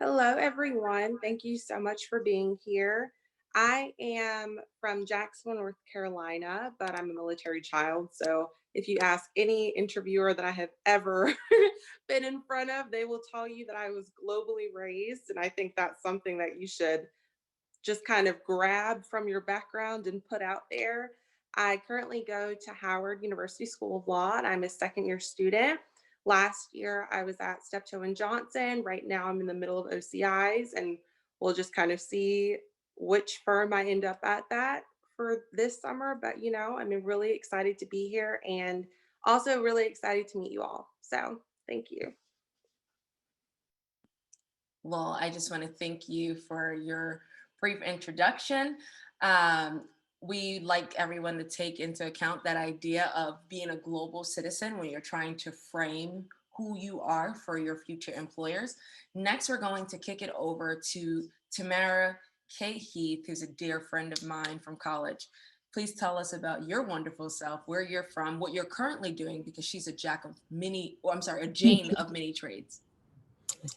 Hello, everyone. Thank you so much for being here. I am from Jacksonville, North Carolina, but I'm a military child. So if you ask any interviewer that I have ever been in front of, they will tell you that I was globally raised. And I think that's something that you should just kind of grab from your background and put out there. I currently go to Howard University School of Law, and I'm a second year student. Last year, I was at Steptoe and Johnson. Right now, I'm in the middle of OCIs, and we'll just kind of see which firm I end up at that for this summer. But, I'm really excited to be here and also really excited to meet you all. So, thank you. Well, I just want to thank you for your brief introduction. We like everyone to take into account that idea of being a global citizen when you're trying to frame who you are for your future employers. Next, we're going to kick it over to Tamara K. Heath, who's a dear friend of mine from college. Please tell us about your wonderful self, where you're from, what you're currently doing, because she's a a Jane of many trades.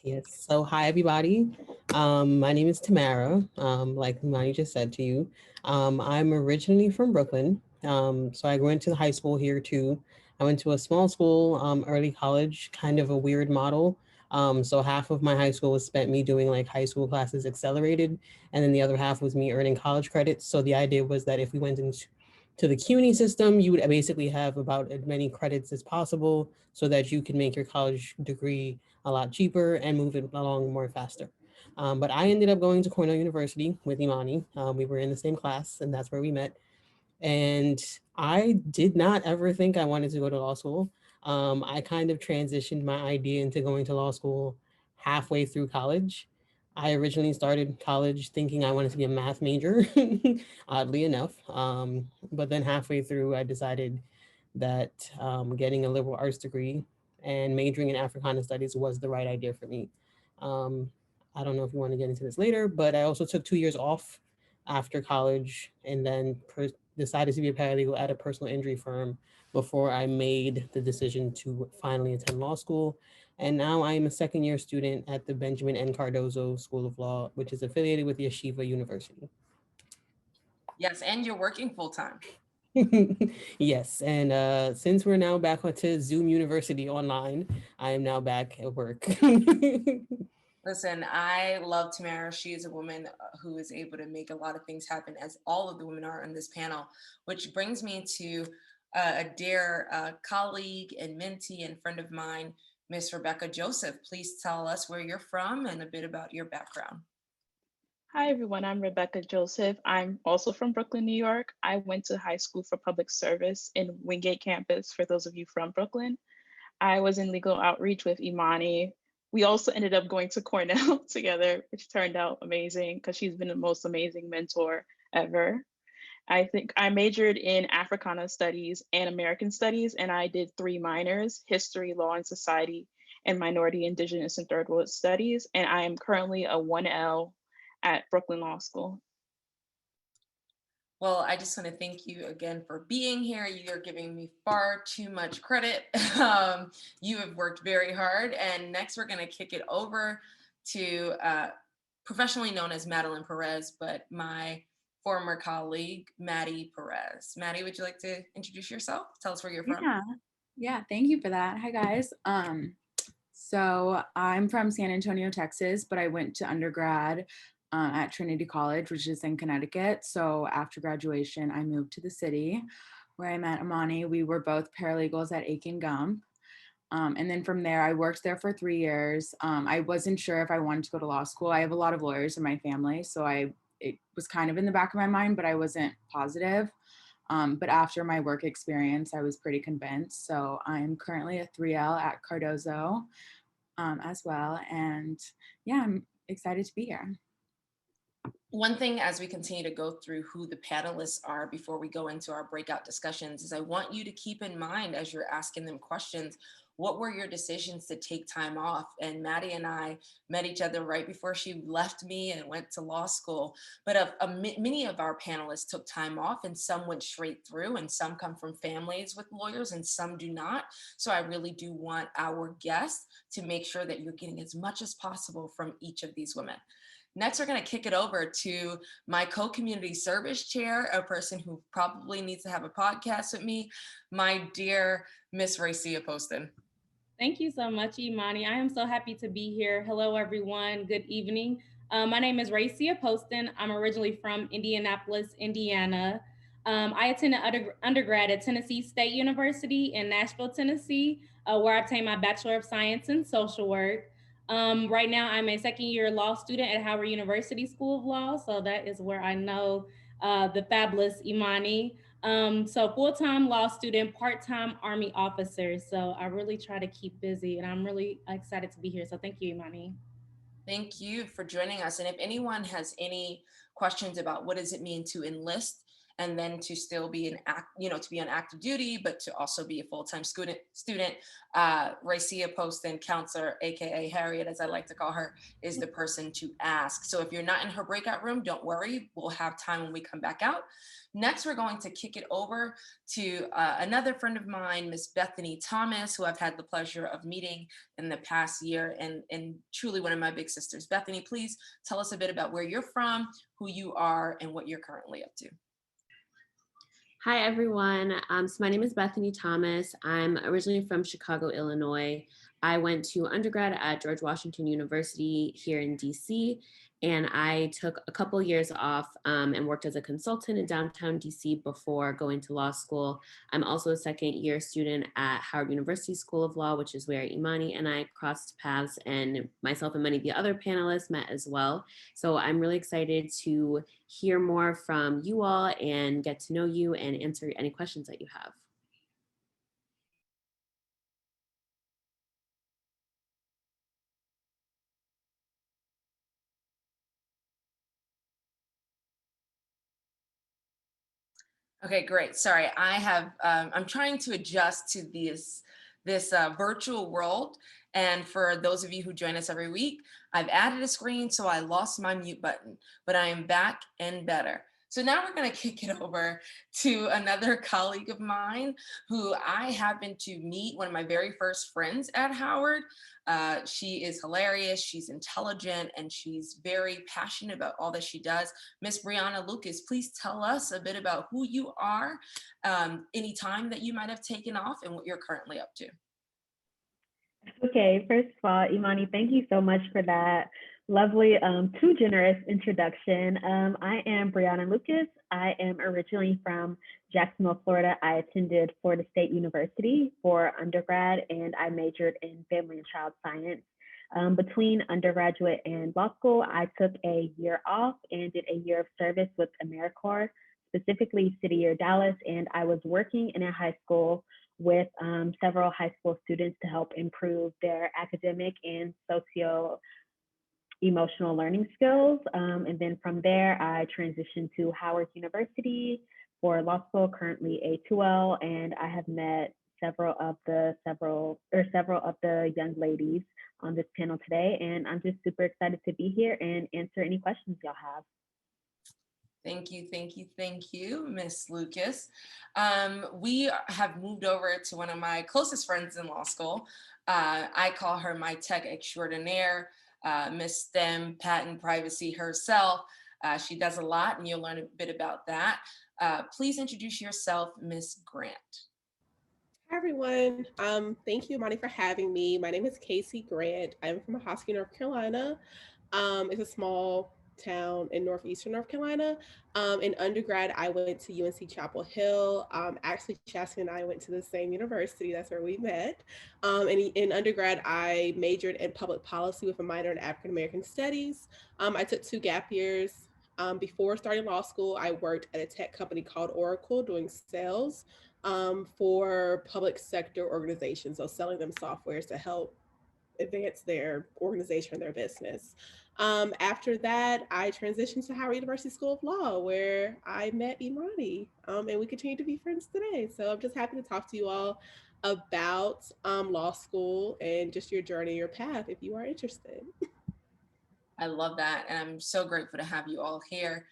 Yes. So, hi, everybody. My name is Tamara, like Imani just said to you. I'm originally from Brooklyn. So, I went to high school here too. I went to a small school, early college, kind of a weird model. So, half of my high school was spent me doing like high school classes accelerated, and then the other half was me earning college credits. So, the idea was that if we went into the CUNY system, you would basically have about as many credits as possible so that you can make your college degree a lot cheaper and move it along more faster. But I ended up going to Cornell University with Imani. We were in the same class, and that's where we met. And I did not ever think I wanted to go to law school. I kind of transitioned my idea into going to law school halfway through college. I originally started college thinking I wanted to be a math major, oddly enough. But then halfway through, I decided that getting a liberal arts degree and majoring in Africana studies was the right idea for me. Um, I don't know if you want to get into this later, but I also took 2 years off after college and then decided to be a paralegal at a personal injury firm before I made the decision to finally attend law school. And now I am a second year student at the Benjamin N. Cardozo School of Law, which is affiliated with Yeshiva University. Yes, and you're working full time. Yes, and since we're now back to Zoom University online, I am now back at work. Listen, I love Tamara. She is a woman who is able to make a lot of things happen, as all of the women are on this panel, which brings me to a dear colleague and mentee and friend of mine, Miss Rebecca Joseph. Please tell us where you're from and a bit about your background. Hi, everyone. I'm Rebecca Joseph. I'm also from Brooklyn, New York. I went to high school for public service in Wingate campus, for those of you from Brooklyn. I was in legal outreach with Imani. We also ended up going to Cornell together, which turned out amazing because she's been the most amazing mentor ever. I think I majored in Africana studies and American studies, and I did 3 minors: history, law and society, and minority, indigenous, and third world studies. And I am currently a 1L at Brooklyn Law School. Well, I just want to thank you again for being here. You're giving me far too much credit. You have worked very hard. And next, we're going to kick it over to professionally known as Madeline Perez, but my former colleague, Maddie Perez. Maddie, would you like to introduce yourself? Tell us where you're from. Yeah, thank you for that. Hi, guys. So I'm from San Antonio, Texas, but I went to undergrad at Trinity College, which is in Connecticut. So after graduation, I moved to the city where I met Imani. We were both paralegals at Akin Gump. And then from there, I worked there for 3 years. I wasn't sure if I wanted to go to law school. I have a lot of lawyers in my family, so it was kind of in the back of my mind, but I wasn't positive. But after my work experience, I was pretty convinced. So I'm currently a 3L at Cardozo as well. And yeah, I'm excited to be here. One thing as we continue to go through who the panelists are before we go into our breakout discussions is I want you to keep in mind as you're asking them questions, what were your decisions to take time off? And Maddie and I met each other right before she left me and went to law school. But many of our panelists took time off, and some went straight through, and some come from families with lawyers and some do not. So I really do want our guests to make sure that you're getting as much as possible from each of these women. Next, we're going to kick it over to my co-community service chair, a person who probably needs to have a podcast with me, my dear Miss Racia Poston. Thank you so much, Imani. I am so happy to be here. Hello, everyone. Good evening. My name is Racia Poston. I'm originally from Indianapolis, Indiana. I attended undergrad at Tennessee State University in Nashville, Tennessee, where I obtained my Bachelor of Science in Social Work. Right now, I'm a second-year law student at Hauer University School of Law, so that is where I know the fabulous Imani. So full-time law student, part-time Army officer. So I really try to keep busy, and I'm really excited to be here. So thank you, Imani. Thank you for joining us. And if anyone has any questions about what does it mean to enlist and then to still be to be on active duty, but to also be a full-time student, Racia Poston, counselor, AKA Harriet, as I like to call her, is the person to ask. So if you're not in her breakout room, don't worry, we'll have time when we come back out. Next, we're going to kick it over to another friend of mine, Miss Bethany Thomas, who I've had the pleasure of meeting in the past year, and truly one of my big sisters. Bethany, please tell us a bit about where you're from, who you are, and what you're currently up to. Hi, everyone. So my name is Bethany Thomas. I'm originally from Chicago, Illinois. I went to undergrad at George Washington University here in DC, and I took a couple years off and worked as a consultant in downtown DC before going to law school. I'm also a second-year student at Howard University School of Law, which is where Imani and I crossed paths, and myself and many of the other panelists met as well. So I'm really excited to hear more from you all and get to know you and answer any questions that you have. Okay, great. Sorry, I'm trying to adjust to this virtual world. And for those of you who join us every week, I've added a screen, so I lost my mute button, but I am back and better. So now we're going to kick it over to another colleague of mine who I happened to meet, one of my very first friends at Howard. She is hilarious, she's intelligent, and she's very passionate about all that she does. Miss Brianna Lucas, please tell us a bit about who you are, any time that you might have taken off, and what you're currently up to. Okay, first of all, Imani, thank you so much for that lovely, too generous introduction. I am Brianna Lucas. I am originally from Jacksonville, Florida. I attended Florida State University for undergrad, and I majored in family and child science. Between undergraduate and law school, I took a year off and did a year of service with AmeriCorps, specifically City Year Dallas, and I was working in a high school with several high school students to help improve their academic and socio-emotional learning skills. And then from there, I transitioned to Howard University for law school, currently a 2L, and I have met several of the young ladies on this panel today, and I'm just super excited to be here and answer any questions y'all have. Thank you, thank you, thank you, Miss Lucas. We have moved over to one of my closest friends in law school. I call her my tech extraordinaire, Miss STEM, patent privacy herself. She does a lot, and you'll learn a bit about that. Please introduce yourself, Miss Grant. Hi, everyone. Thank you, Imani, for having me. My name is Casey Grant. I'm from Hauer, North Carolina. It's a small town in northeastern North Carolina. In undergrad, I went to UNC Chapel Hill. Actually, Chasity and I went to the same university. That's where we met. And in undergrad, I majored in public policy with a minor in African American studies. I took 2 gap years. Before starting law school, I worked at a tech company called Oracle doing sales for public sector organizations, so selling them softwares to help advance their organization and their business. After that, I transitioned to Howard University School of Law, where I met Imani, and we continue to be friends today. So I'm just happy to talk to you all about law school and just your journey, your path, if you are interested. I love that. And I'm so grateful to have you all here.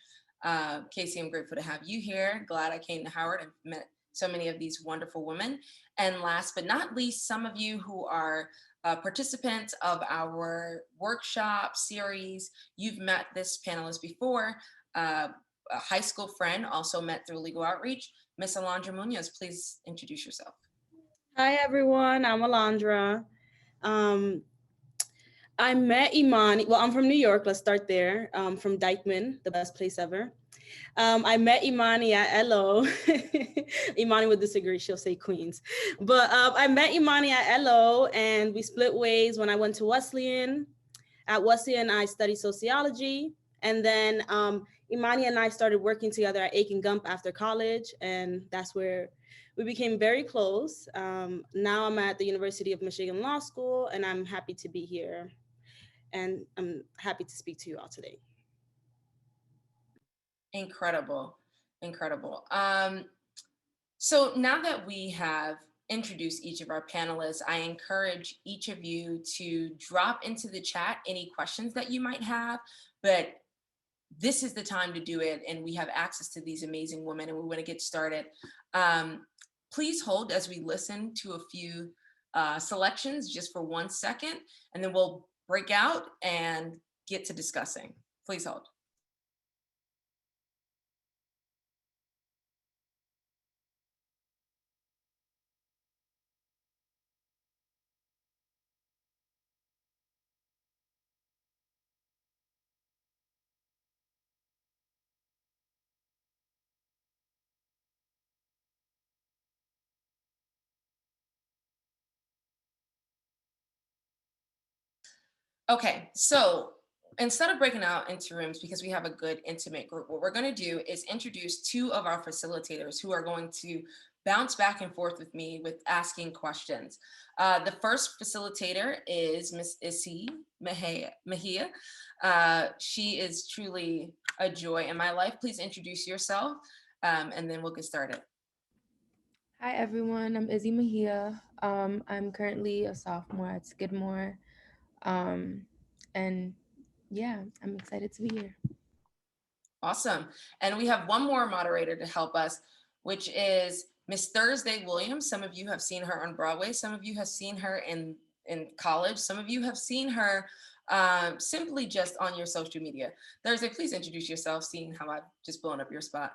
Casey, I'm grateful to have you here. Glad I came to Howard and met so many of these wonderful women. And last but not least, some of you who are participants of our workshop series, you've met this panelist before. A high school friend, also met through legal outreach. Miss Alondra Munoz, please introduce yourself. Hi, everyone. I'm Alondra. I met Imani. Well, I'm from New York. Let's start there. From Dykeman, the best place ever. I met Imani at LO. Imani would disagree. She'll say Queens. But I met Imani at LO and we split ways when I went to Wesleyan. At Wesleyan, I studied sociology. And then Imani and I started working together at Akin Gump after college. And that's where we became very close. Now I'm at the University of Michigan Law School and I'm happy to be here. And I'm happy to speak to you all today. Incredible, incredible. So now that we have introduced each of our panelists, I encourage each of you to drop into the chat any questions that you might have, but this is the time to do it. And we have access to these amazing women and we want to get started. Please hold as we listen to a few selections just for 1 second, and then we'll break out and get to discussing. Please hold. Okay, so instead of breaking out into rooms, because we have a good intimate group, what we're going to do is introduce two of our facilitators who are going to bounce back and forth with me with asking questions. The first facilitator is Miss Issy Mejia. She is truly a joy in my life. Please introduce yourself and then we'll get started. Hi everyone, I'm Issy Mejia. I'm currently a sophomore at Skidmore. And yeah, I'm excited to be here. Awesome. And we have one more moderator to help us, which is Miss Thursday Williams. Some of you have seen her on Broadway. Some of you have seen her in college. Some of you have seen her simply just on your social media. Thursday, please introduce yourself, seeing how I've just blown up your spot.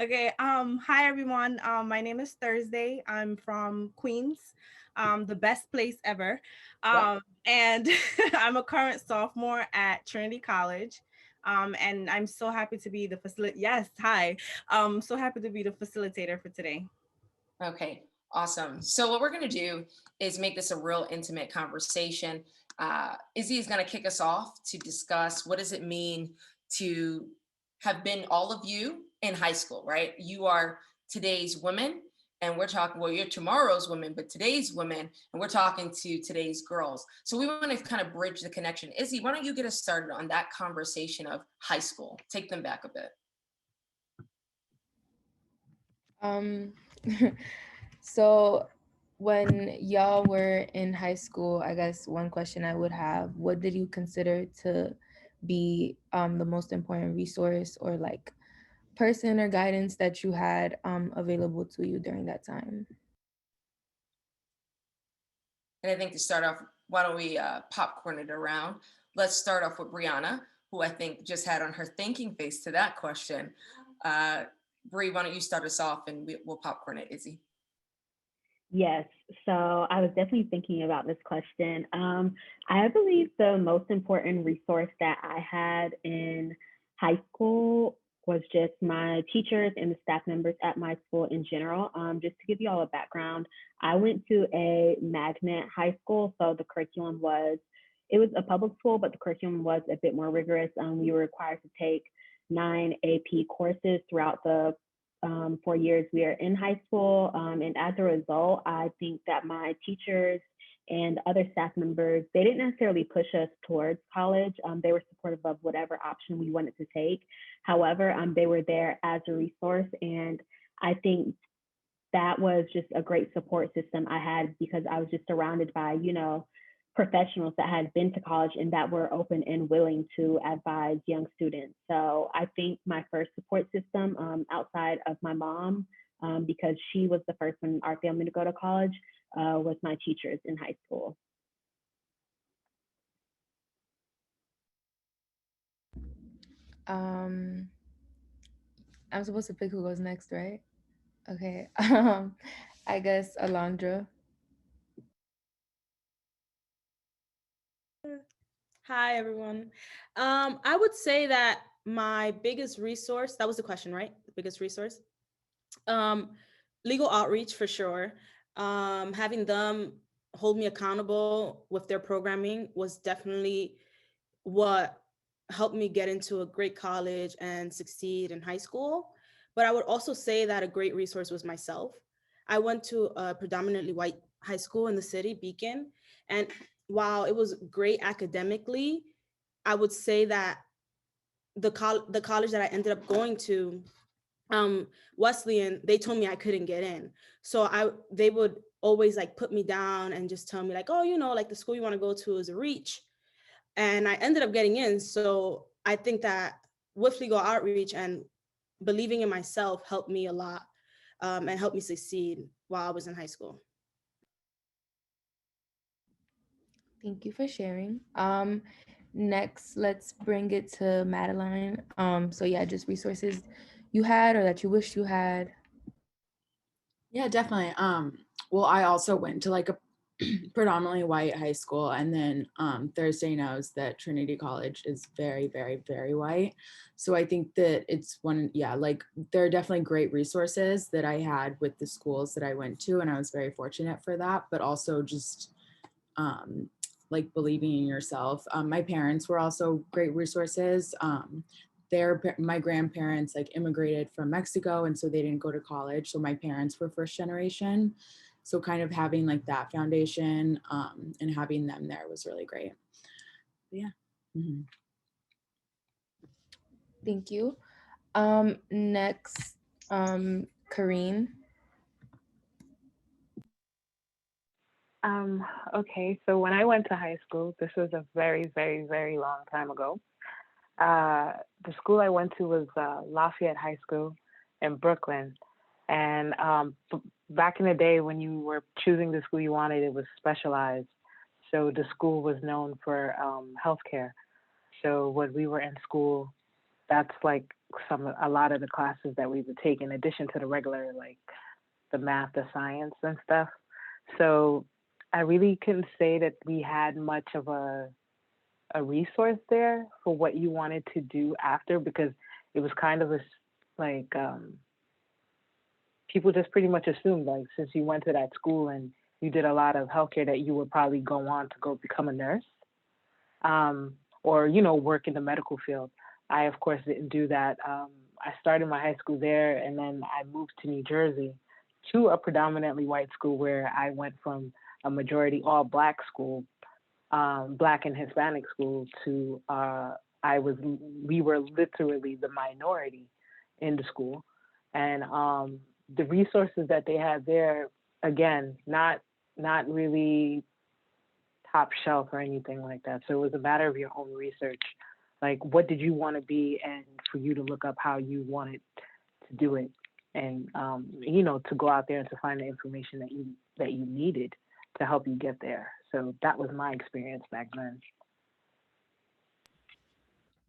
Okay, hi everyone. My name is Thursday. I'm from Queens, the best place ever. And I'm a current sophomore at Trinity College. And I'm so happy to be the facilitator. Yes, hi. So happy to be the facilitator for today. Okay, awesome. So what we're gonna do is make this a real intimate conversation. Izzy is gonna kick us off to discuss what does it mean to have been all of you in high school, right? You are today's women and we're talking, well, you're tomorrow's women, but today's women, and we're talking to today's girls. So we want to kind of bridge the connection. Izzy, why don't you get us started on that conversation of high school? Take them back a bit. So when y'all were in high school, I guess one question I would have, what did you consider to be the most important resource or like person or guidance that you had available to you during that time? And I think to start off, why don't we popcorn it around? Let's start off with Brianna, who I think just had on her thinking face to that question. Bri, why don't you start us off and we'll popcorn it, Izzy. Yes, so I was definitely thinking about this question. I believe the most important resource that I had in high school was just my teachers and the staff members at my school in general. Just to give you all a background, I went to a magnet high school, so the curriculum it was a public school, but the curriculum was a bit more rigorous. We were required to take 9 AP courses throughout the 4 years we are in high school. And as a result, I think that my teachers and other staff members, they didn't necessarily push us towards college. They were supportive of whatever option we wanted to take. However, they were there as a resource. And I think that was just a great support system I had because I was just surrounded by, professionals that had been to college and that were open and willing to advise young students. So I think my first support system outside of my mom, because she was the first one in our family to go to college, was my teachers in high school. I'm supposed to pick who goes next, right? Okay. I guess Alondra. Hi, everyone. I would say that my biggest resource, that was the question, right? The biggest resource? Legal outreach for sure. Having them hold me accountable with their programming was definitely what helped me get into a great college and succeed in high school. But I would also say that a great resource was myself. I went to a predominantly white high school in the city, Beacon, and while it was great academically, I would say that the college that I ended up going to, Wesleyan, they told me I couldn't get in. So they would always like put me down and just tell me like, oh, like the school you want to go to is a reach. And I ended up getting in. So I think that with legal outreach and believing in myself helped me a lot, and helped me succeed while I was in high school. Thank you for sharing. Next, let's bring it to Madeline. So yeah, just resources you had or that you wish you had. Yeah, definitely. Well, I also went to like a predominantly white high school, and then Thursday knows that Trinity College is very, very, very white. So I think that it's like there are definitely great resources that I had with the schools that I went to, and I was very fortunate for that, but also just like believing in yourself. My parents were also great resources. My grandparents like immigrated from Mexico, and so they didn't go to college. So my parents were first generation. So kind of having like that foundation and having them there was really great. But yeah. Mm-hmm. Thank you. Next, Kareen. Okay, so when I went to high school, this was a very, very, very long time ago. The school I went to was Lafayette High School in Brooklyn. And back in the day when you were choosing the school you wanted, it was specialized. So the school was known for healthcare. So when we were in school, that's like a lot of the classes that we would take in addition to the regular, like the math, the science and stuff. So I really couldn't say that we had much of a resource there for what you wanted to do after, because it was kind of people just pretty much assumed like since you went to that school and you did a lot of healthcare that you would probably go on to go become a nurse, or work in the medical field. I of course didn't do that. I started my high school there, and then I moved to New Jersey to a predominantly white school where I went from a majority all Black school, Black and Hispanic school, to we were literally the minority in the school. And the resources that they had there, again, not really top shelf or anything like that. So it was a matter of your own research. Like, what did you want to be, and for you to look up how you wanted to do it, and to go out there and to find the information that you needed to help you get there. So that was my experience back then.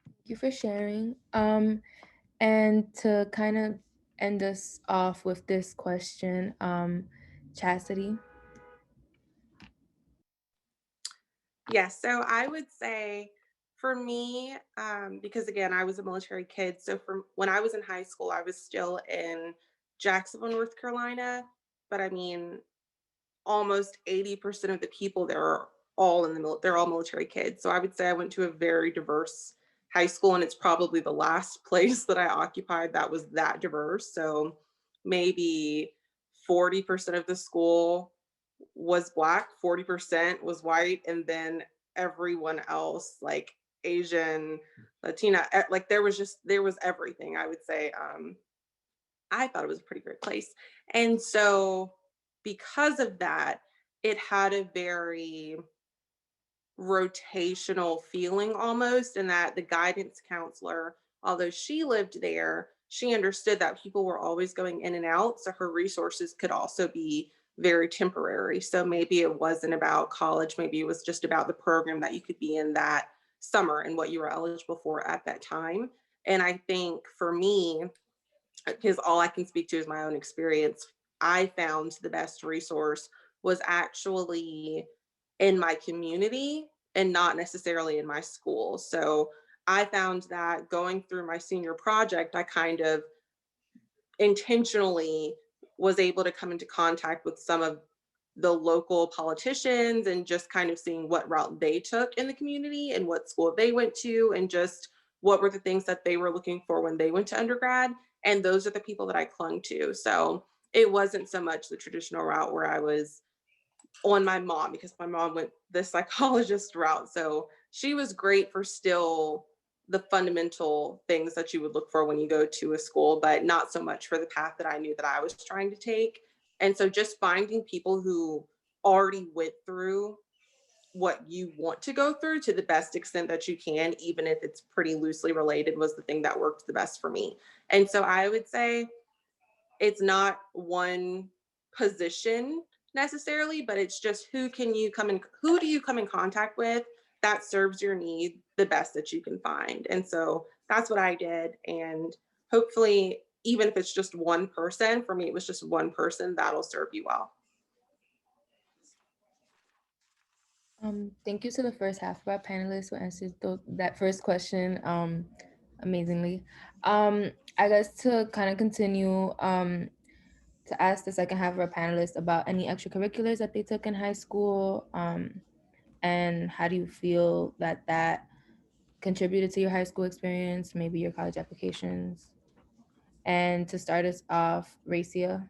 Thank you for sharing. And to kind of end us off with this question, Chasity. Yes, so I would say for me, because again, I was a military kid. So from when I was in high school, I was still in Jacksonville, North Carolina. But I mean, almost 80% of the people there are all they're all military kids. So I would say I went to a very diverse high school, and it's probably the last place that I occupied that was that diverse. So maybe 40% of the school was Black, 40% was white, and then everyone else, like Asian, Latina, like there was everything, I would say. I thought it was a pretty great place. And so because of that, it had a very rotational feeling almost, in that the guidance counselor, although she lived there, she understood that people were always going in and out. So her resources could also be very temporary. So maybe it wasn't about college, maybe it was just about the program that you could be in that summer and what you were eligible for at that time. And I think for me, because all I can speak to is my own experience, I found the best resource was actually in my community and not necessarily in my school. So I found that going through my senior project, I kind of intentionally was able to come into contact with some of the local politicians and just kind of seeing what route they took in the community and what school they went to and just what were the things that they were looking for when they went to undergrad. And those are the people that I clung to. So it wasn't so much the traditional route where I was on my mom, because my mom went the psychologist route. So she was great for still the fundamental things that you would look for when you go to a school, but not so much for the path that I knew that I was trying to take. And so just finding people who already went through what you want to go through to the best extent that you can, even if it's pretty loosely related, was the thing that worked the best for me. And so I would say it's not one position necessarily, but it's just who do you come in contact with that serves your need the best that you can find. And so that's what I did. And hopefully, even if it's just one person, for me, it was just one person that'll serve you well. Thank you to the first half of our panelists who answered that first question amazingly. I guess to kind of continue, to ask the second half of our panelists about any extracurriculars that they took in high school, and how do you feel that that contributed to your high school experience, maybe your college applications. And to start us off, Racia.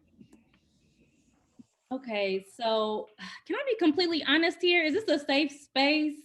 Okay, so can I be completely honest here? Is this a safe space?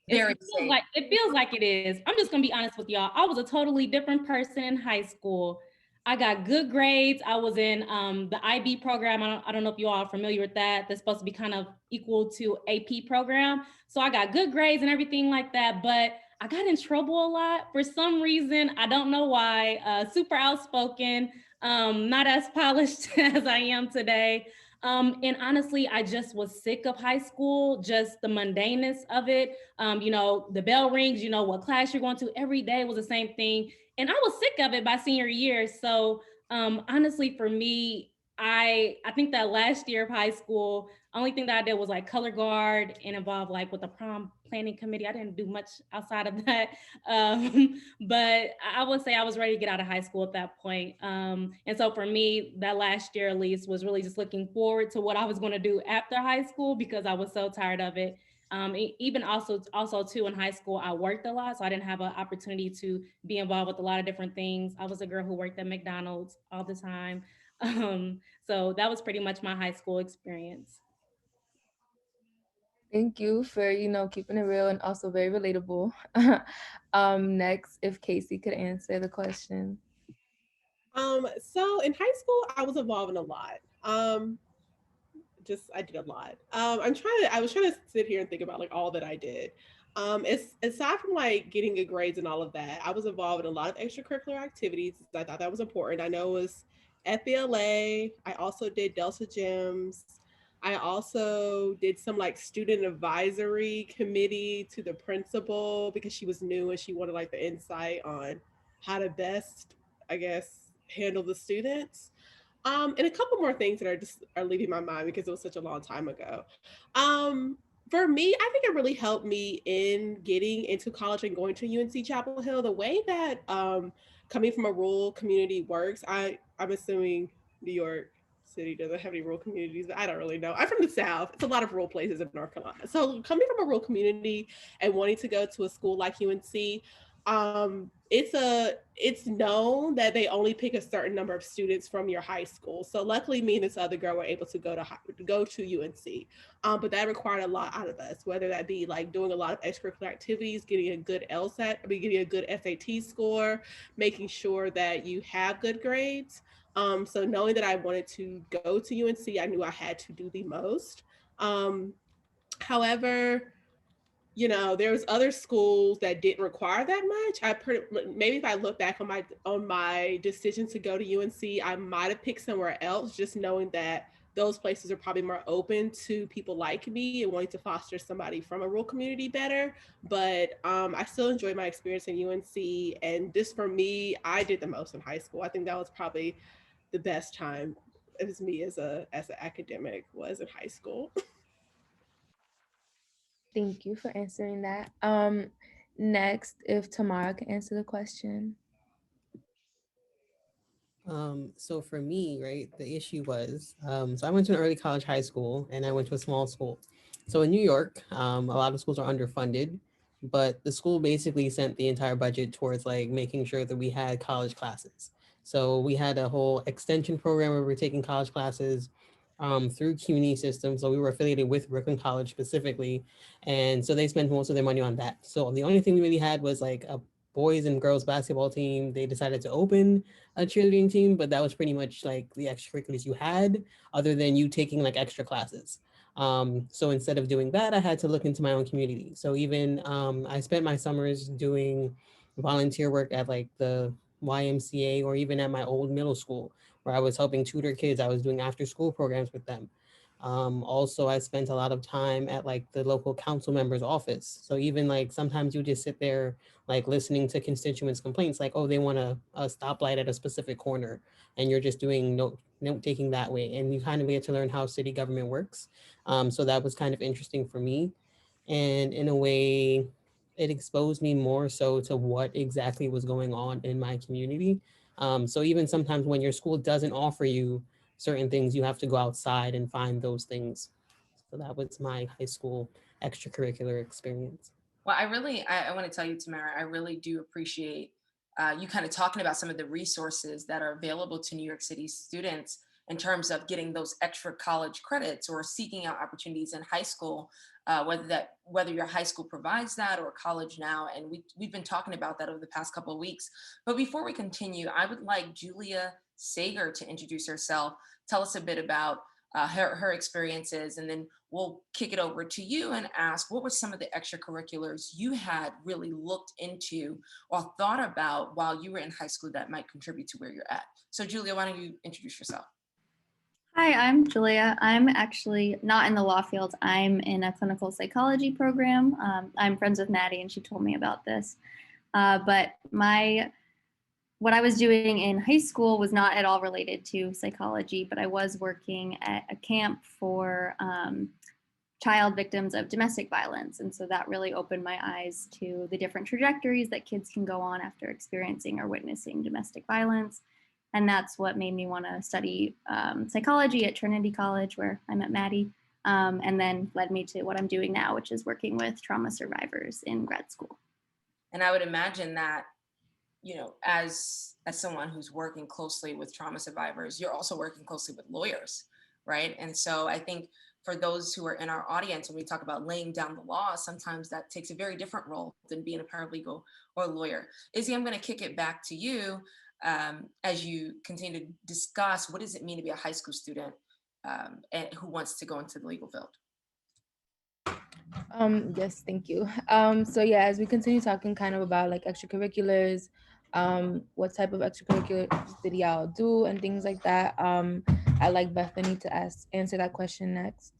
Very safe. It feels like it is. I'm just gonna be honest with y'all. I was a totally different person in high school. I got good grades. I was in the IB program. I don't know if you all are familiar with that. That's supposed to be kind of equal to AP program. So I got good grades and everything like that, but I got in trouble a lot for some reason. I don't know why. Super outspoken, not as polished as I am today. And honestly, I just was sick of high school, just the mundaneness of it. The bell rings, you know what class you're going to. Every day was the same thing. And I was sick of it by senior year. So honestly, for me, I think that last year of high school, only thing that I did was like color guard and involved like with the prom planning committee. I didn't do much outside of that. But I would say I was ready to get out of high school at that point. And so for me, that last year at least was really just looking forward to what I was going to do after high school because I was so tired of it. Even also too in high school, I worked a lot, so I didn't have an opportunity to be involved with a lot of different things. I was a girl who worked at McDonald's all the time. So that was pretty much my high school experience. Thank you for, keeping it real and also very relatable. Next, if Casey could answer the question. So in high school, I was involved in a lot. I did a lot. I was trying to sit here and think about like all that I did. It's aside from like getting good grades and all of that, I was involved in a lot of extracurricular activities. I thought that was important. I know it was FBLA. I also did Delta Gyms. I also did some like student advisory committee to the principal because she was new and she wanted like the insight on how to best, I guess, handle the students. And a couple more things that are leaving my mind because it was such a long time ago. For me, I think it really helped me in getting into college and going to UNC Chapel Hill. The way that coming from a rural community works, I'm assuming New York City doesn't have any rural communities, but I don't really know. I'm from the South. It's a lot of rural places in North Carolina. So coming from a rural community and wanting to go to a school like UNC, it's known that they only pick a certain number of students from your high school. So luckily, me and this other girl were able to go to UNC, but that required a lot out of us. Whether that be like doing a lot of extracurricular activities, getting a good LSAT, getting a good SAT score, making sure that you have good grades. So knowing that I wanted to go to UNC, I knew I had to do the most. However, there was other schools that didn't require that much. Maybe if I look back on my decision to go to UNC, I might have picked somewhere else, just knowing that those places are probably more open to people like me and wanting to foster somebody from a rural community better. But I still enjoyed my experience in UNC, and this for me, I did the most in high school. I think that was probably the best time as me as an academic was in high school. Thank you for answering that. Next, if Tamara can answer the question. So for me, right, the issue was, so I went to an early college high school and I went to a small school. So in New York, a lot of schools are underfunded, but the school basically sent the entire budget towards like making sure that we had college classes. So we had a whole extension program where we were taking college classes through CUNY system. So we were affiliated with Brooklyn College specifically. And so they spent most of their money on that. So the only thing we really had was like a boys and girls basketball team. They decided to open a cheerleading team, but that was pretty much like the extracurriculars you had, other than you taking like extra classes. So instead of doing that, I had to look into my own community. So even I spent my summers doing volunteer work at like the YMCA or even at my old middle school where I was helping tutor kids. I was doing after school programs with them. Also, I spent a lot of time at like the local council member's office. So even like sometimes you just sit there like listening to constituents' complaints, like, oh, they want a stoplight at a specific corner, and you're just doing note taking that way. And you kind of get to learn how city government works. So that was kind of interesting for me. And in a way, it exposed me more so to what exactly was going on in my community. So even sometimes when your school doesn't offer you certain things, you have to go outside and find those things. So that was my high school extracurricular experience. Well, I want to tell you, Tamara, I really do appreciate you kind of talking about some of the resources that are available to New York City students in terms of getting those extra college credits or seeking out opportunities in high school, whether your high school provides that or college now. And we've been talking about that over the past couple of weeks. But before we continue, I would like Julia Sager to introduce herself, tell us a bit about her experiences, and then we'll kick it over to you and ask what were some of the extracurriculars you had really looked into or thought about while you were in high school that might contribute to where you're at. So Julia, why don't you introduce yourself? Hi, I'm Julia. I'm actually not in the law field. I'm in a clinical psychology program. I'm friends with Maddie and she told me about this. But what I was doing in high school was not at all related to psychology, but I was working at a camp for child victims of domestic violence. And so that really opened my eyes to the different trajectories that kids can go on after experiencing or witnessing domestic violence. And that's what made me want to study psychology at Trinity College, where I met Maddie, and then led me to what I'm doing now, which is working with trauma survivors in grad school. And I would imagine that, as someone who's working closely with trauma survivors, you're also working closely with lawyers, right? And so I think for those who are in our audience, when we talk about laying down the law, sometimes that takes a very different role than being a paralegal or a lawyer. Issy, I'm going to kick it back to you as you continue to discuss what does it mean to be a high school student and who wants to go into the legal field. Yes, thank you. So yeah, as we continue talking kind of about like extracurriculars, what type of extracurriculars did y'all do and things like that. I'd like Bethany to answer that question next.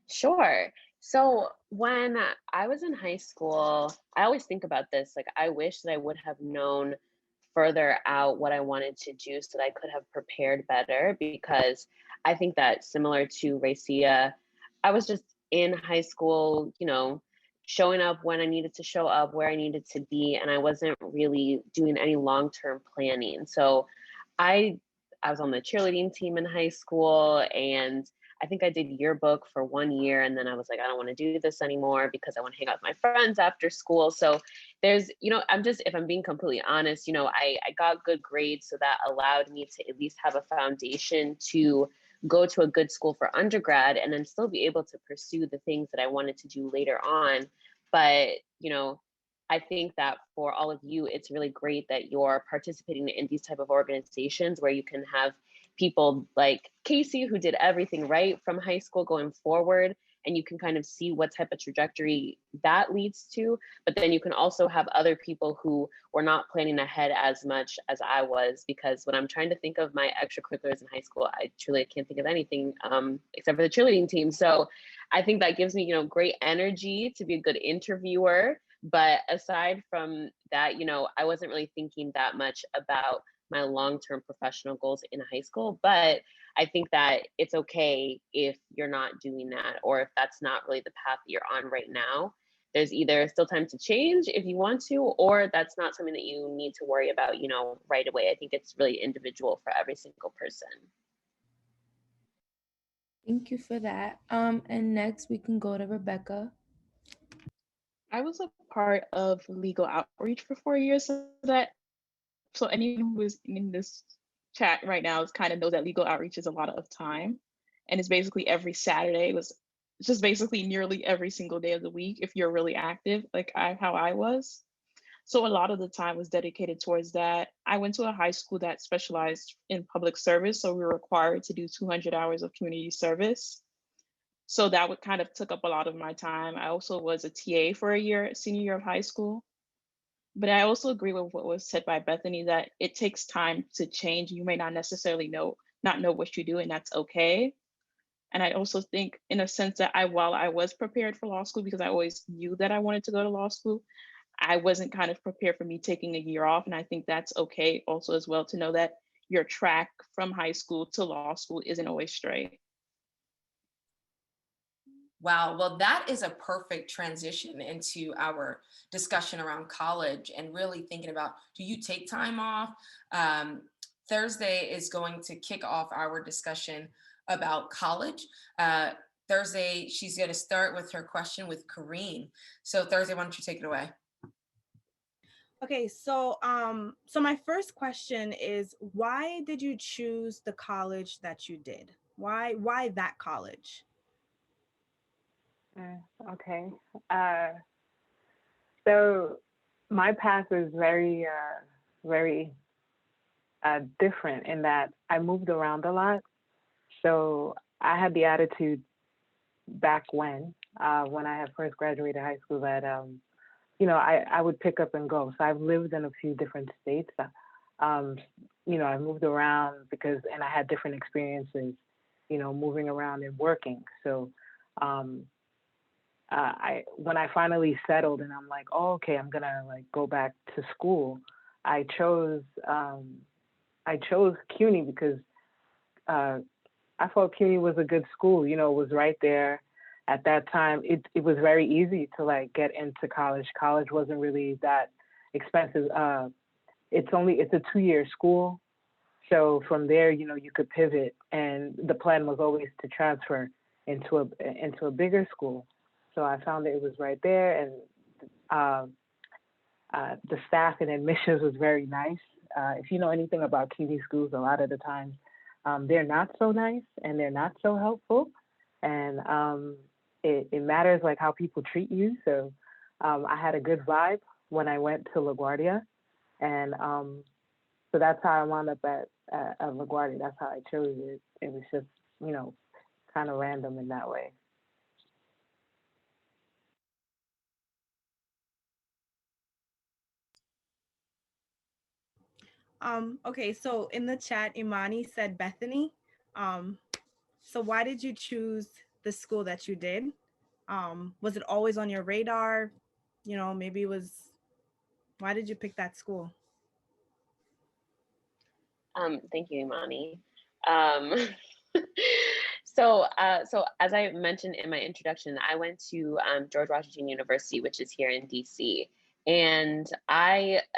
Sure. So when I was in high school, I always think about this, like I wish that I would have known further out what I wanted to do so that I could have prepared better, because I think that similar to Racia, I was just in high school, showing up when I needed to show up, where I needed to be, and I wasn't really doing any long-term planning. So I was on the cheerleading team in high school, and I think I did yearbook for 1 year, and then I was like, I don't want to do this anymore because I want to hang out with my friends after school. So there's, if I'm being completely honest, I got good grades, so that allowed me to at least have a foundation to go to a good school for undergrad and then still be able to pursue the things that I wanted to do later on. But, I think that for all of you, it's really great that you're participating in these type of organizations where you can have people like Casey, who did everything right from high school going forward, and you can kind of see what type of trajectory that leads to. But then you can also have other people who were not planning ahead as much as I was, because when I'm trying to think of my extracurriculars in high school, I truly can't think of anything except for the cheerleading team. So I think that gives me, great energy to be a good interviewer. But aside from that, I wasn't really thinking that much about my long-term professional goals in high school. But I think that it's okay if you're not doing that, or if that's not really the path that you're on right now. There's either still time to change if you want to, or that's not something that you need to worry about, right away. I think it's really individual for every single person. Thank you for that. And next we can go to Rebecca. I was a part of legal outreach for 4 years, so anyone who is in this chat right now is kind of knows that legal outreach is a lot of time, and it's basically every Saturday. It was just basically nearly every single day of the week if you're really active, like how I was. So a lot of the time was dedicated towards that. I went to a high school that specialized in public service, so we were required to do 200 hours of community service. So that would kind of took up a lot of my time. I also was a TA for a year, senior year of high school. But I also agree with what was said by Bethany, that it takes time to change. You may not necessarily not know what you do, and that's okay. And I also think, in a sense, that while I was prepared for law school, because I always knew that I wanted to go to law school, I wasn't kind of prepared for me taking a year off. And I think that's okay also as well, to know that your track from high school to law school isn't always straight. Wow, well, that is a perfect transition into our discussion around college and really thinking about, do you take time off? Thursday is going to kick off our discussion about college. Thursday, she's going to start with her question with Kareen. So Thursday, why don't you take it away? Okay, so my first question is, why did you choose the college that you did? Why that college? Okay. So my path is very, very different in that I moved around a lot. So I had the attitude back when I had first graduated high school that, I would pick up and go. So I've lived in a few different states. I moved around and I had different experiences, moving around and working. So when I finally settled and I'm like, oh, okay, I'm gonna go back to school, I chose CUNY because I thought CUNY was a good school. It was right there. At that time, it was very easy to get into college. College wasn't really that expensive. It's a 2-year school. So from there, you could pivot, and the plan was always to transfer into a bigger school. So I found that it was right there, and the staff and admissions was very nice. If you know anything about CUNY schools, a lot of the times they're not so nice and they're not so helpful, and it matters how people treat you. So I had a good vibe when I went to LaGuardia, and so that's how I wound up at LaGuardia. That's how I chose it. It was just kind of random in that way. Okay, so in the chat, Imani said Bethany. So why did you choose the school that you did? Was it always on your radar? Maybe it was, why did you pick that school? Thank you, Imani. So as I mentioned in my introduction, I went to George Washington University, which is here in DC. And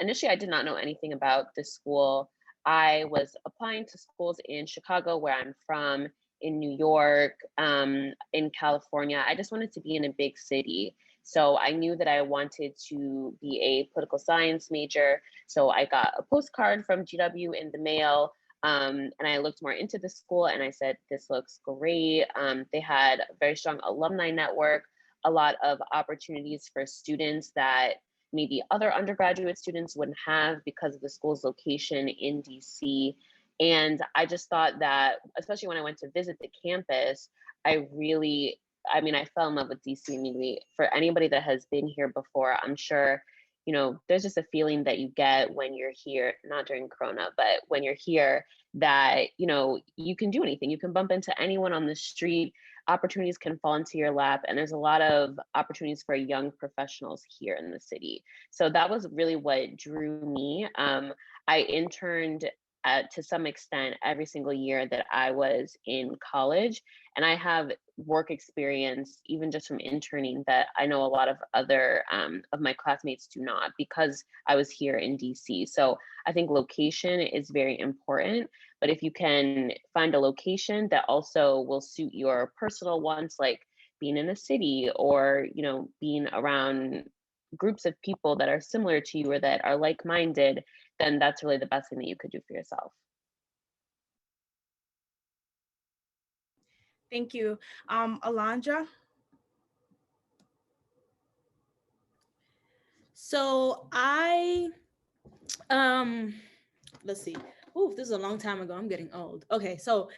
initially I did not know anything about this school. I was applying to schools in Chicago, where I'm from, in New York, in California. I just wanted to be in a big city. So I knew that I wanted to be a political science major. So I got a postcard from GW in the mail. And I looked more into the school and I said, this looks great. They had a very strong alumni network, a lot of opportunities for students that maybe other undergraduate students wouldn't have because of the school's location in DC. And I just thought that, especially when I went to visit the campus, I fell in love with DC immediately. For anybody that has been here before, I'm sure, there's just a feeling that you get when you're here, not during Corona, but when you're here that, you can do anything. You can bump into anyone on the street, opportunities can fall into your lap, and there's a lot of opportunities for young professionals here in the city. So that was really what drew me. I interned to some extent every single year that I was in college, and I have work experience even just from interning that I know a lot of other of my classmates do not, because I was here in DC. So I think location is very important, but if you can find a location that also will suit your personal wants, like being in a city or being around groups of people that are similar to you or that are like-minded, then that's really the best thing that you could do for yourself. Thank you. Alondra? So let's see. Ooh, this is a long time ago. I'm getting old. Okay, so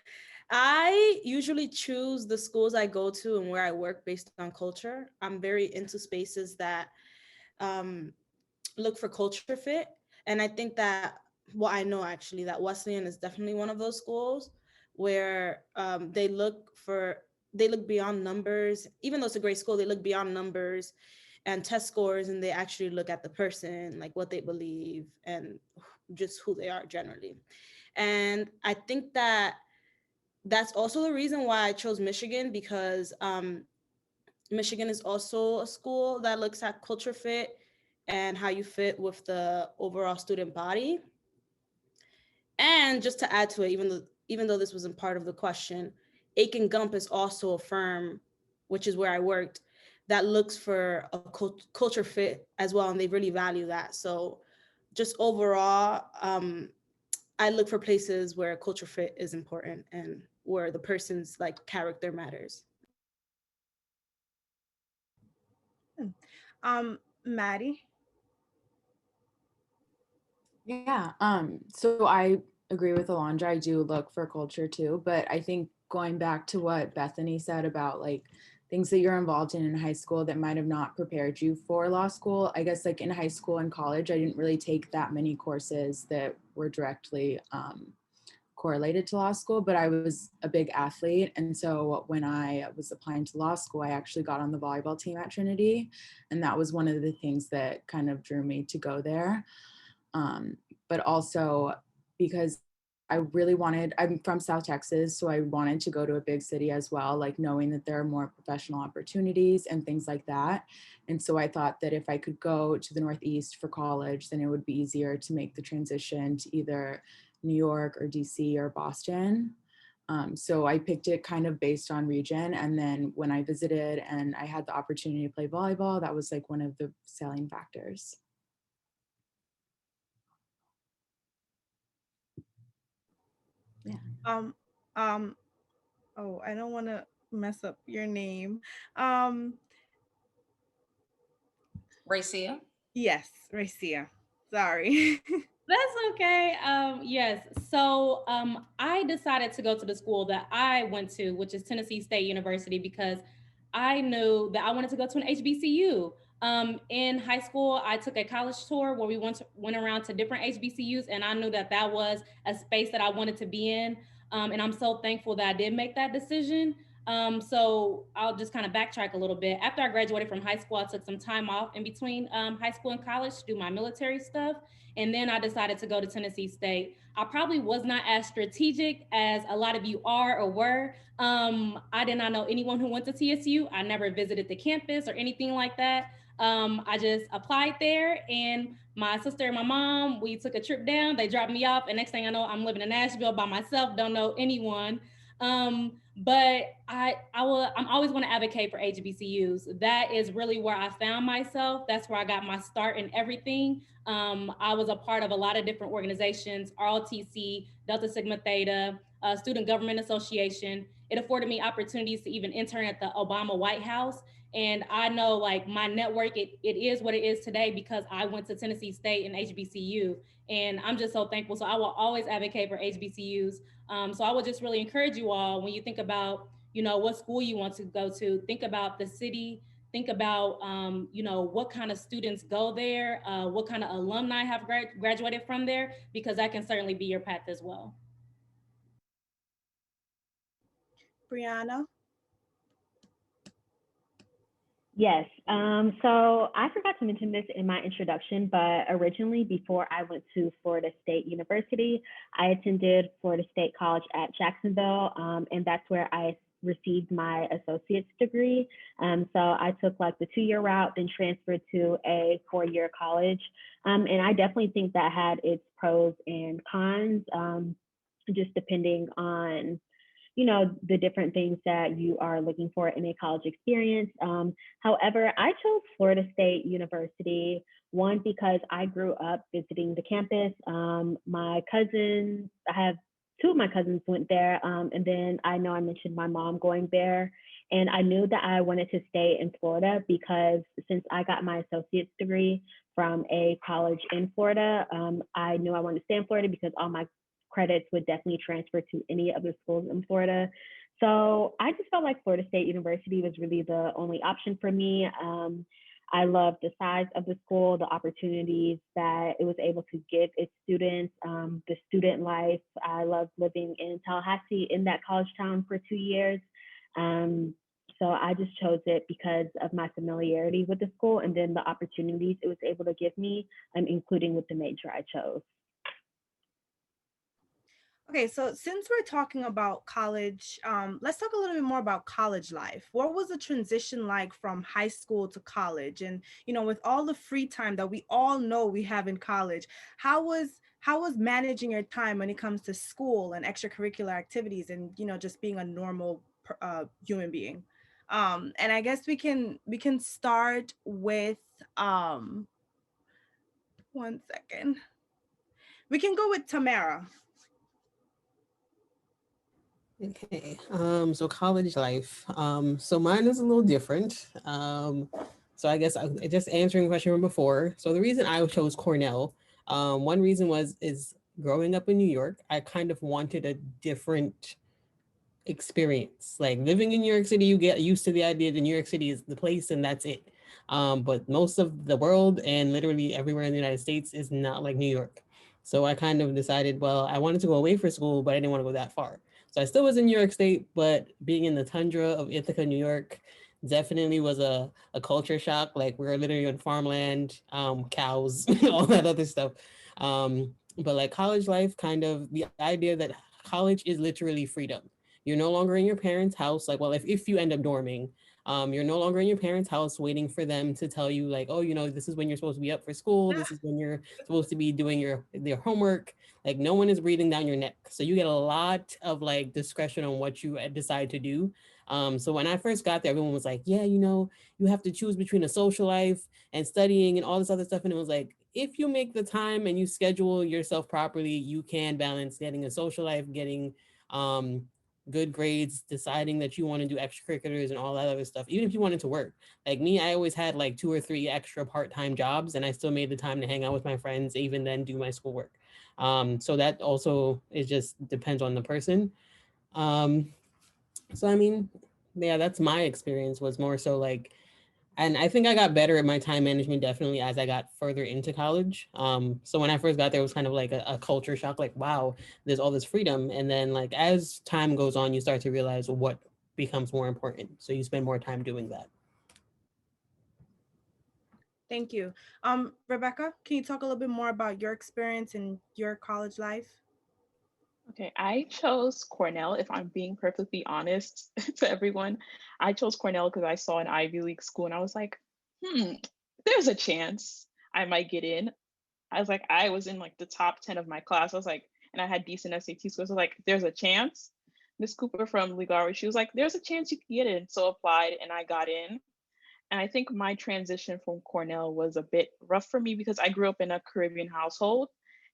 I usually choose the schools I go to and where I work based on culture. I'm very into spaces that look for culture fit. And I think that, I know actually that Wesleyan is definitely one of those schools where they look beyond numbers. Even though it's a great school, they look beyond numbers and test scores, and they actually look at the person, like what they believe and just who they are generally. And I think that that's also the reason why I chose Michigan, because Michigan is also a school that looks at culture fit and how you fit with the overall student body. And just to add to it, even though this wasn't part of the question, Akin Gump is also a firm, which is where I worked, that looks for a culture fit as well, and they really value that. So just overall, I look for places where culture fit is important and where the person's like character matters. Maddie? Yeah, so I agree with Alondra. I do look for culture too, but I think going back to what Bethany said about like things that you're involved in high school that might have not prepared you for law school. I guess like in high school and college, I didn't really take that many courses that were directly correlated to law school, but I was a big athlete. And so when I was applying to law school, I actually got on the volleyball team at Trinity. And that was one of the things that kind of drew me to go there. But also because I'm from South Texas, so I wanted to go to a big city as well, like knowing that there are more professional opportunities and things like that. And so I thought that if I could go to the Northeast for college, then it would be easier to make the transition to either New York or DC or Boston. So I picked it kind of based on region. And then when I visited and I had the opportunity to play volleyball, that was like one of the selling factors. Yeah. Oh, I don't want to mess up your name. Racia? Yes, Racia. Sorry. That's okay. Yes. So I decided to go to the school that I went to, which is Tennessee State University, because I knew that I wanted to go to an HBCU. In high school, I took a college tour where we went around to different HBCUs, and I knew that that was a space that I wanted to be in. And I'm so thankful that I did make that decision. So I'll just kind of backtrack a little bit. After I graduated from high school, I took some time off in between high school and college to do my military stuff. And then I decided to go to Tennessee State. I probably was not as strategic as a lot of you are or were. I did not know anyone who went to TSU. I never visited the campus or anything like that. I just applied there, and my sister and my mom, we took a trip down. They dropped me off, and next thing I know, I'm living in Nashville by myself, don't know anyone. But I'm always going to advocate for HBCUs. That is really where I found myself. That's where I got my start in everything. I was a part of a lot of different organizations, ROTC, Delta Sigma Theta, Student Government Association. It afforded me opportunities to even intern at the Obama White House. And I know like my network, it is what it is today because I went to Tennessee State and HBCU. And I'm just so thankful. So I will always advocate for HBCUs. So I would just really encourage you all when you think about, what school you want to go to, think about the city, think about, what kind of students go there, what kind of alumni have graduated from there, because that can certainly be your path as well. Brianna? Yes. So I forgot to mention this in my introduction, but originally, before I went to Florida State University, I attended Florida State College at Jacksonville, and that's where I received my associate's degree. So I took like the 2-year route, then transferred to a 4-year college. And I definitely think that had its pros and cons, just depending on the different things that you are looking for in a college experience. However, I chose Florida State University, one, because I grew up visiting the campus. My cousins, I have 2 of my cousins went there. And then I know I mentioned my mom going there. And I knew that I wanted to stay in Florida because since I got my associate's degree from a college in Florida, I knew I wanted to stay in Florida because all my credits would definitely transfer to any other schools in Florida. So I just felt like Florida State University was really the only option for me. I loved the size of the school, the opportunities that it was able to give its students, the student life. I loved living in Tallahassee in that college town for 2 years. So I just chose it because of my familiarity with the school and then the opportunities it was able to give me, including with the major I chose. Okay, so since we're talking about college, let's talk a little bit more about college life. What was the transition like from high school to college? And, with all the free time that we all know we have in college, how was managing your time when it comes to school and extracurricular activities and, just being a normal human being? And I guess we can start with, one second. We can go with Tamara. Okay, so college life. So mine is a little different. So I guess just answering the question from before. So the reason I chose Cornell, one reason is growing up in New York, I kind of wanted a different experience. Like living in New York City, you get used to the idea that New York City is the place and that's it. But most of the world and literally everywhere in the United States is not like New York. So I kind of decided, well, I wanted to go away for school, but I didn't want to go that far. So I still was in New York State, but being in the tundra of Ithaca, New York, definitely was a culture shock. Like we're literally on farmland, cows, all that other stuff. But like college life, kind of the idea that college is literally freedom. You're no longer in your parents' house. Like, well, if you end up dorming, you're no longer in your parents' house waiting for them to tell you like, oh, this is when you're supposed to be up for school. This is when you're supposed to be doing your homework. Like no one is breathing down your neck. So you get a lot of like discretion on what you decide to do. So when I first got there, everyone was like, yeah, you have to choose between a social life and studying and all this other stuff. And it was like, if you make the time and you schedule yourself properly, you can balance getting a social life, getting good grades, deciding that you want to do extracurriculars and all that other stuff, even if you wanted to work. Like me, I always had like 2 or 3 extra part-time jobs and I still made the time to hang out with my friends, even then do my schoolwork. So that also is just depends on the person. So I mean, yeah, that's my experience was more so like, and I think I got better at my time management definitely as I got further into college. So when I first got there, it was kind of like a culture shock, like, wow, there's all this freedom. And then like as time goes on, you start to realize what becomes more important. So you spend more time doing that. Thank you. Rebecca, can you talk a little bit more about your experience in your college life? Okay, I chose Cornell, if I'm being perfectly honest to everyone. I chose Cornell because I saw an Ivy League school and I was like, there's a chance I might get in. I was in like the top 10 of my class. I was like, and I had decent SAT scores. I was like, there's a chance. Miss Cooper from Legal Outreach, she was like, there's a chance you can get in. So applied and I got in. And I think my transition from Cornell was a bit rough for me because I grew up in a Caribbean household.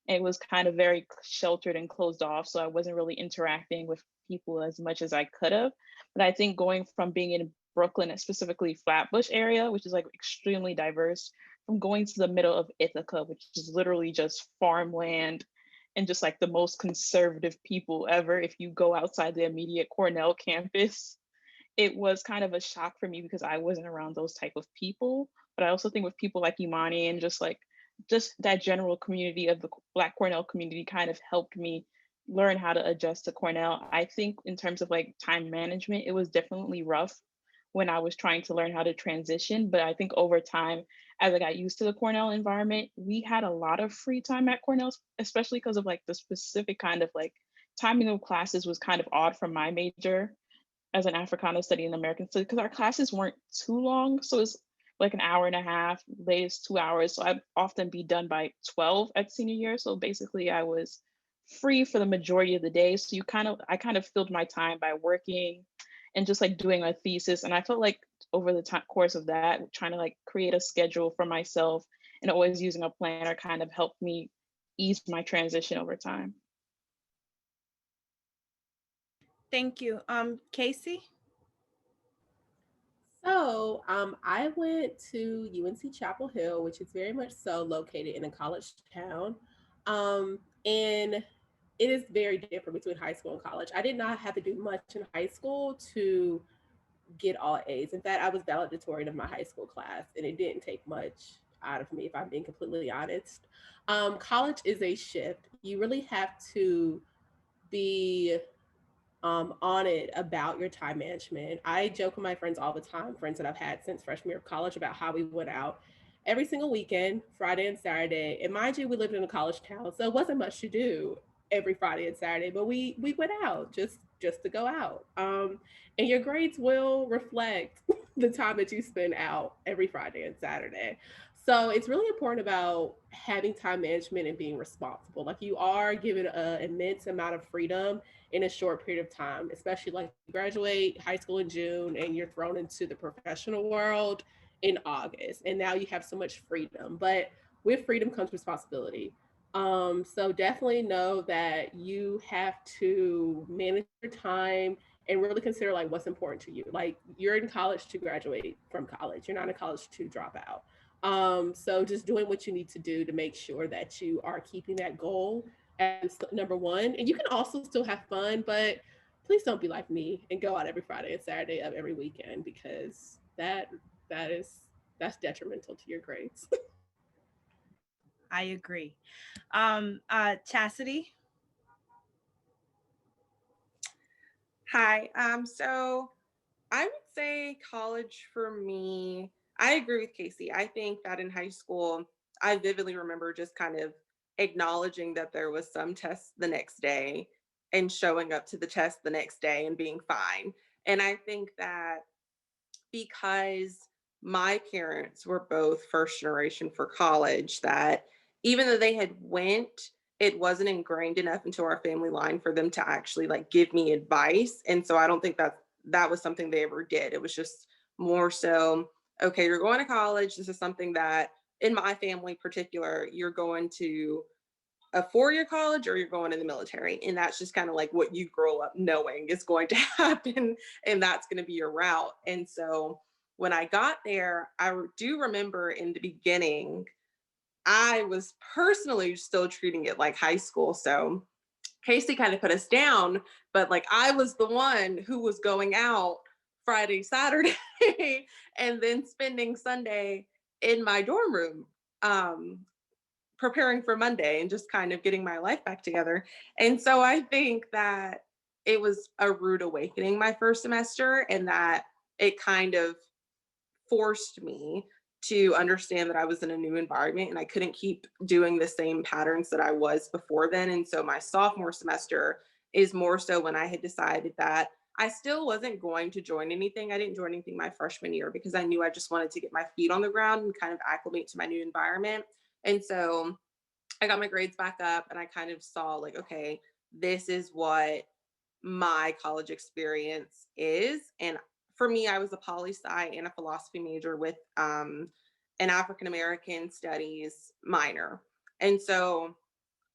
And it was kind of very sheltered and closed off. So I wasn't really interacting with people as much as I could have. But I think going from being in Brooklyn, and specifically Flatbush area, which is like extremely diverse, from going to the middle of Ithaca, which is literally just farmland and just like the most conservative people ever. If you go outside the immediate Cornell campus, it was kind of a shock for me because I wasn't around those type of people. But I also think with people like Imani and just that general community of the Black Cornell community kind of helped me learn how to adjust to Cornell. I think in terms of like time management, it was definitely rough when I was trying to learn how to transition. But I think over time, as I got used to the Cornell environment, we had a lot of free time at Cornell, especially because of like the specific kind of like timing of classes was kind of odd for my major as an Africana studying American studies because our classes weren't too long. So it's like an hour and a half, latest 2 hours. So I'd often be done by 12 at senior year. So basically I was free for the majority of the day. So I kind of filled my time by working and just like doing a thesis. And I felt like over the course of that, trying to like create a schedule for myself and always using a planner kind of helped me ease my transition over time. Thank you. Casey? So I went to UNC Chapel Hill, which is very much so located in a college town. And it is very different between high school and college. I did not have to do much in high school to get all A's. In fact, I was valedictorian of my high school class, and it didn't take much out of me, if I'm being completely honest. College is a shift. You really have to be on it about your time management. I joke with my friends all the time, friends that I've had since freshman year of college, about how we went out every single weekend, Friday and Saturday. And mind you, we lived in a college town, so it wasn't much to do every Friday and Saturday, but we went out just to go out. And your grades will reflect the time that you spend out every Friday and Saturday. So it's really important about having time management and being responsible. Like, you are given an immense amount of freedom in a short period of time, especially like you graduate high school in June and you're thrown into the professional world in August. And now you have so much freedom, but with freedom comes responsibility. So definitely know that you have to manage your time and really consider like what's important to you. Like, you're in college to graduate from college. You're not in college to drop out. So just doing what you need to do to make sure that you are keeping that goal as number one. And you can also still have fun, but please don't be like me and go out every Friday and Saturday of every weekend, because that's detrimental to your grades. I agree. Chasity? Hi. So I would say college for me, I agree with Casey. I think that in high school, I vividly remember just kind of acknowledging that there was some tests the next day and showing up to the test the next day and being fine. And I think that because my parents were both first generation for college, that even though they had went, it wasn't ingrained enough into our family line for them to actually like give me advice. And so I don't think that was something they ever did. It was just more so, okay, you're going to college. This is something that in my family particular, you're going to a 4-year college or you're going in the military. And that's just kind of like what you grow up knowing is going to happen. And that's going to be your route. And so when I got there, I do remember in the beginning, I was personally still treating it like high school. So Casey kind of put us down, but like I was the one who was going out Friday, Saturday, and then spending Sunday in my dorm room. Preparing for Monday and just kind of getting my life back together. And so I think that it was a rude awakening my first semester, and that it kind of forced me to understand that I was in a new environment and I couldn't keep doing the same patterns that I was before then. And so my sophomore semester is more so when I had decided that I still wasn't going to join anything. I didn't join anything my freshman year because I knew I just wanted to get my feet on the ground and kind of acclimate to my new environment. And so I got my grades back up and I kind of saw like, okay, this is what my college experience is. And for me, I was a poli-sci and a philosophy major with an African American studies minor. And so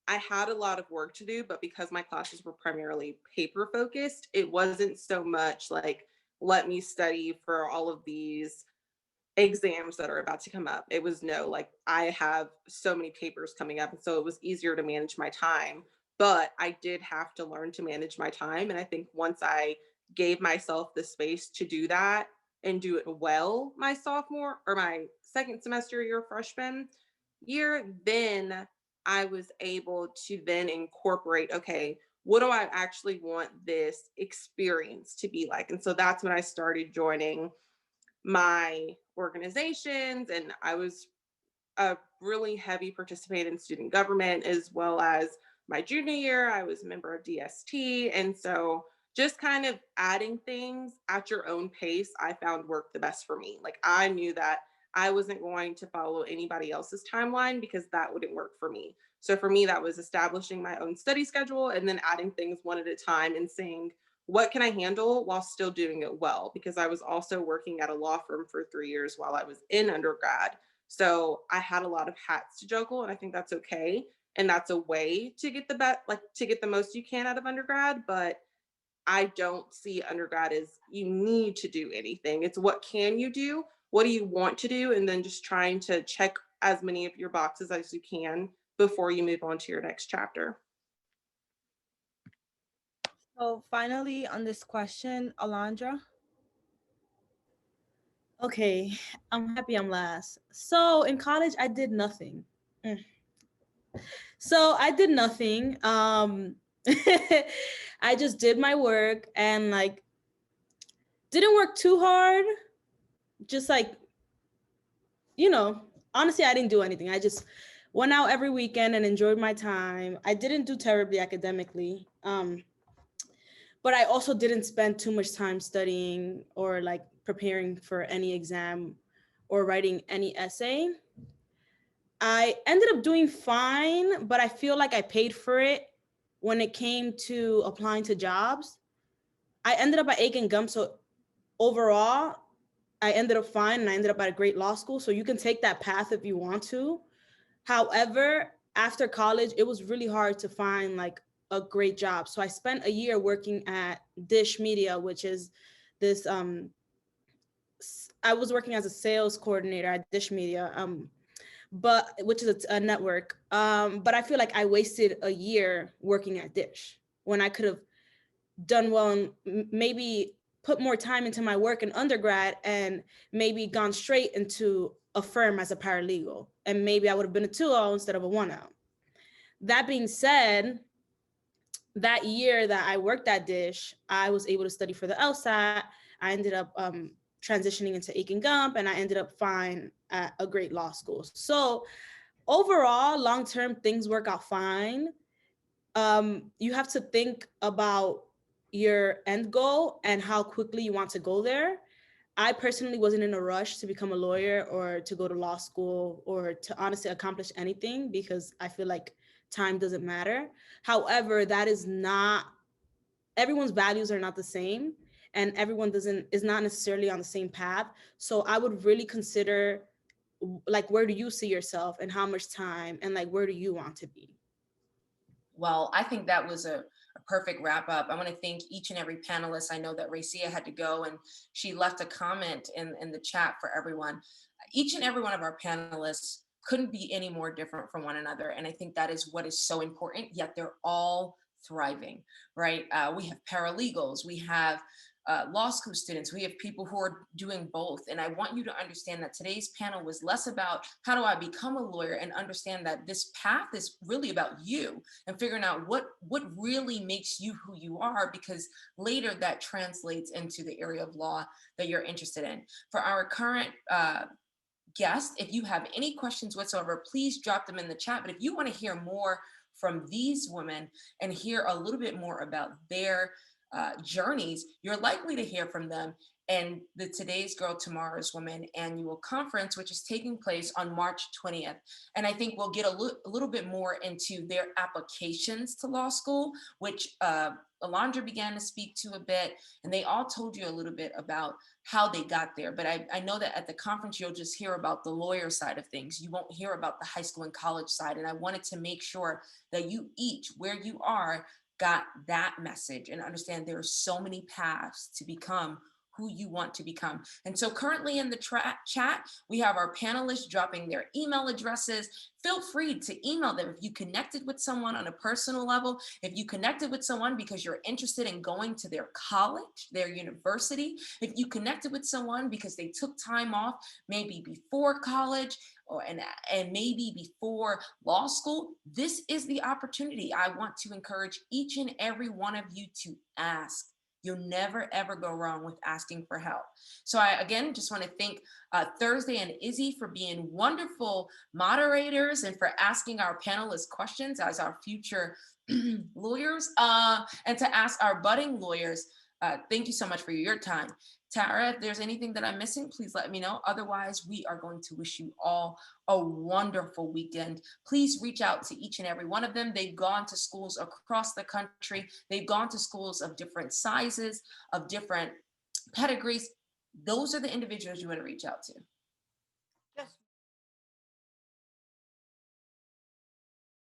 I had a lot of work to do, but because my classes were primarily paper focused, it wasn't so much like, let me study for all of these exams that are about to come up. It was no, like, I have so many papers coming up. And so it was easier to manage my time. But I did have to learn to manage my time. And I think once I gave myself the space to do that and do it well my sophomore or my second semester year freshman year, then I was able to then incorporate, okay, what do I actually want this experience to be like? And so that's when I started joining my organizations, and I was a really heavy participant in student government, as well as my junior year I was a member of DST. And so just kind of adding things at your own pace I found worked the best for me. Like, I knew that I wasn't going to follow anybody else's timeline because that wouldn't work for me. So for me, that was establishing my own study schedule and then adding things one at a time and seeing what can I handle while still doing it well, because I was also working at a law firm for 3 years while I was in undergrad. So I had a lot of hats to juggle, and I think that's okay. And that's a way to get to get the most you can out of undergrad. But I don't see undergrad as you need to do anything. It's what can you do? What do you want to do? And then just trying to check as many of your boxes as you can before you move on to your next chapter. So finally on this question, Alondra. Okay, I'm happy I'm last. So in college, I did nothing. So I did nothing. I just did my work and like didn't work too hard. Just like, honestly, I didn't do anything. I just went out every weekend and enjoyed my time. I didn't do terribly academically. But I also didn't spend too much time studying or like preparing for any exam or writing any essay. I ended up doing fine, but I feel like I paid for it when it came to applying to jobs. I ended up at Akin Gump, so overall, I ended up fine and I ended up at a great law school. So you can take that path if you want to. However, after college, it was really hard to find like a great job. So I spent a year working at Dish Media, which is this, I was working as a sales coordinator at Dish Media, but which is a network. But I feel like I wasted a year working at Dish when I could have done well and maybe put more time into my work in undergrad and maybe gone straight into a firm as a paralegal. And maybe I would have been a 2L instead of a 1L. That being said, that year that I worked at Dish, I was able to study for the LSAT. I ended up transitioning into Akin Gump, and I ended up fine at a great law school. So overall, long-term, things work out fine. You have to think about your end goal and how quickly you want to go there. I personally wasn't in a rush to become a lawyer or to go to law school or to honestly accomplish anything because I feel like time doesn't matter. However, that is not, everyone's values are not the same and everyone is not necessarily on the same path. So I would really consider like, where do you see yourself and how much time and like, where do you want to be? Well, I think that was a perfect wrap up. I want to thank each and every panelist. I know that Racia had to go and she left a comment in the chat for everyone. Each and every one of our panelists couldn't be any more different from one another. And I think that is what is so important, yet they're all thriving, right? We have paralegals, we have law school students, we have people who are doing both. And I want you to understand that today's panel was less about how do I become a lawyer and understand that this path is really about you and figuring out what really makes you who you are, because later that translates into the area of law that you're interested in. For our current guest, if you have any questions whatsoever, please drop them in the chat. But if you want to hear more from these women and hear a little bit more about their journeys, you're likely to hear from them and the Today's Girl, Tomorrow's Woman annual conference, which is taking place on March 20th. And I think we'll get a little bit more into their applications to law school, which Alondra began to speak to a bit, and they all told you a little bit about how they got there. But I know that at the conference, you'll just hear about the lawyer side of things. You won't hear about the high school and college side. And I wanted to make sure that you each, where you are, got that message and understand there are so many paths to become who you want to become. And so currently in the chat, we have our panelists dropping their email addresses. Feel free to email them if you connected with someone on a personal level, if you connected with someone because you're interested in going to their college, their university, if you connected with someone because they took time off, maybe before college, and maybe before law school, this is the opportunity. I want to encourage each and every one of you to ask. You'll never, ever go wrong with asking for help. So I, again, just want to thank Thursday and Issy for being wonderful moderators and for asking our panelists questions as our future lawyers, and to ask our budding lawyers. Thank you so much for your time. Tara, if there's anything that I'm missing, please let me know. Otherwise, we are going to wish you all a wonderful weekend. Please reach out to each and every one of them. They've gone to schools across the country. They've gone to schools of different sizes, of different pedigrees. Those are the individuals you want to reach out to.